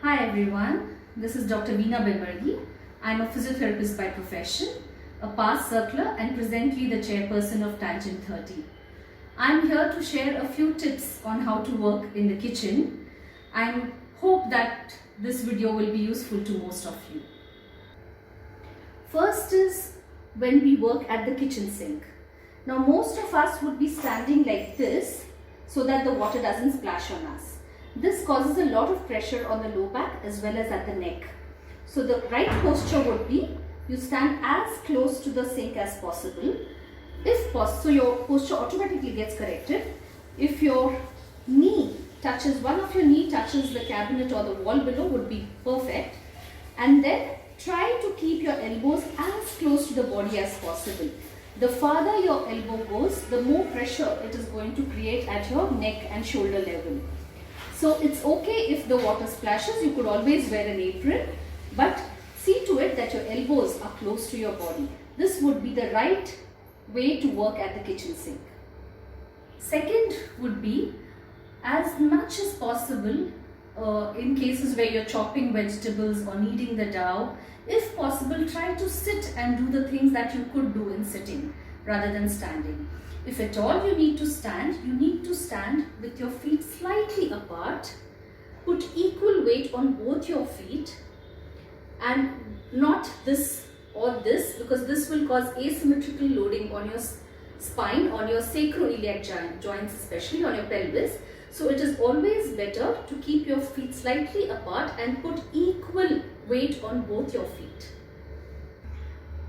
Hi everyone, this is Dr. Veena Belmargi. I am a physiotherapist by profession, a past circler and presently the chairperson of Tangent 30. I am here to share a few tips on how to work in the kitchen and hope that this video will be useful to most of you. First is when we work at the kitchen sink. Now most of us would be standing like this so that the water doesn't splash on us. This causes a lot of pressure on the low back as well as at the neck. So the right posture would be, you stand as close to the sink as possible. If possible, so your posture automatically gets corrected. If your one of your knee touches the cabinet or the wall below would be perfect. And then try to keep your elbows as close to the body as possible. The farther your elbow goes, the more pressure it is going to create at your neck and shoulder level. So it's okay if the water splashes, you could always wear an apron, but see to it that your elbows are close to your body. This would be the right way to work at the kitchen sink. Second would be, as much as possible, in cases where you're chopping vegetables or kneading the dough, if possible, try to sit and do the things that you could do in sitting rather than standing. If at all you need to stand with your feet slightly apart, put equal weight on both your feet and not this or this, because this will cause asymmetrical loading on your spine, on your sacroiliac joints, especially on your pelvis. So it is always better to keep your feet slightly apart and put equal weight on both your feet.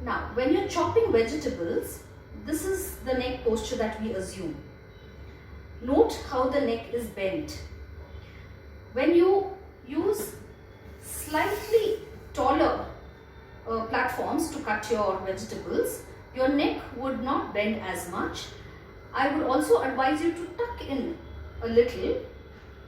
Now, when you're chopping vegetables, this is the neck posture that we assume. Note how the neck is bent. When you use slightly taller platforms to cut your vegetables, your neck would not bend as much. I would also advise you to tuck in a little,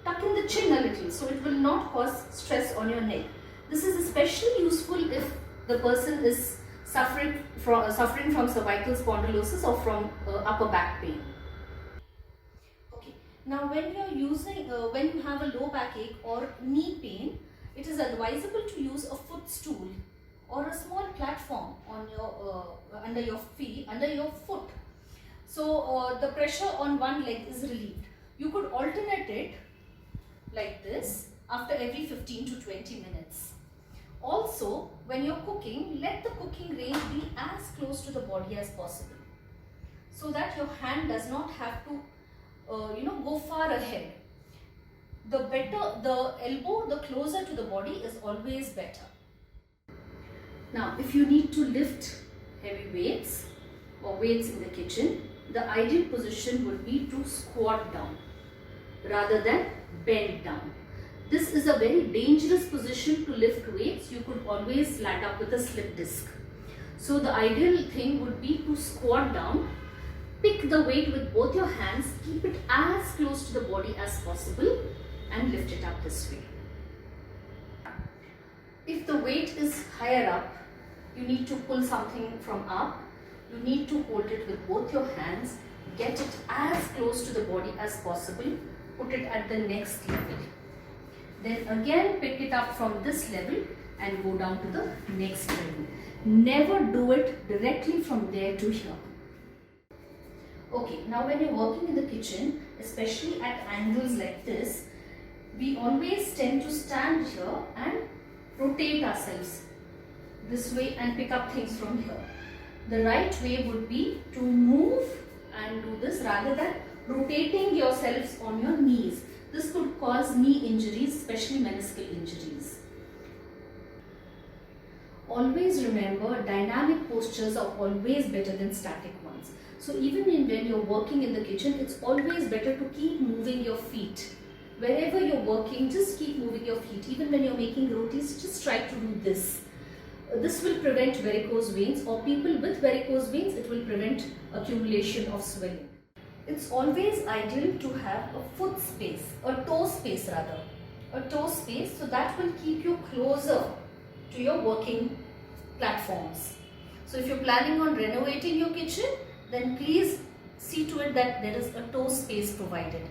tuck in the chin a little, so it will not cause stress on your neck. This is especially useful if the person is suffering from cervical spondylosis or from upper back pain. Okay. Now, when you have a low backache or knee pain, it is advisable to use a footstool or a small platform on your under your foot. So the pressure on one leg is relieved. You could alternate it like this after every 15 to 20 minutes. Also, when you're cooking, let the cooking range be as close to the body as possible, so that your hand does not have to go far ahead. The better the elbow, the closer to the body is always better. Now, if you need to lift heavy weights or weights in the kitchen, the ideal position would be to squat down rather than bend down. This is a very dangerous position to lift weights. You could always land up with a slip disc. So the ideal thing would be to squat down, pick the weight with both your hands, keep it as close to the body as possible and lift it up this way. If the weight is higher up, you need to pull something from up. You need to hold it with both your hands, get it as close to the body as possible, put it at the next level. Then again pick it up from this level and go down to the next level. Never do it directly from there to here. Okay, now when you're working in the kitchen, especially at angles like this, we always tend to stand here and rotate ourselves this way and pick up things from here. The right way would be to move and do this rather than rotating yourselves on your knees. This could cause knee injuries, especially meniscal injuries. Always remember, dynamic postures are always better than static ones. So even when you're working in the kitchen, it's always better to keep moving your feet. Wherever you're working, just keep moving your feet. Even when you're making rotis, just try to do this. This will prevent varicose veins, or people with varicose veins, it will prevent accumulation of swelling. It's always ideal to have a foot space, a toe space, so that will keep you closer to your working platforms. So if you're planning on renovating your kitchen, then please see to it that there is a toe space provided.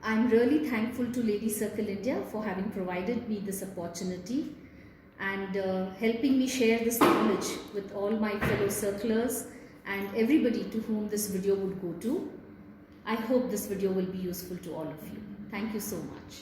I'm really thankful to Lady Circle India for having provided me this opportunity and helping me share this knowledge with all my fellow circlers and everybody to whom this video would go to. I hope this video will be useful to all of you. Thank you so much.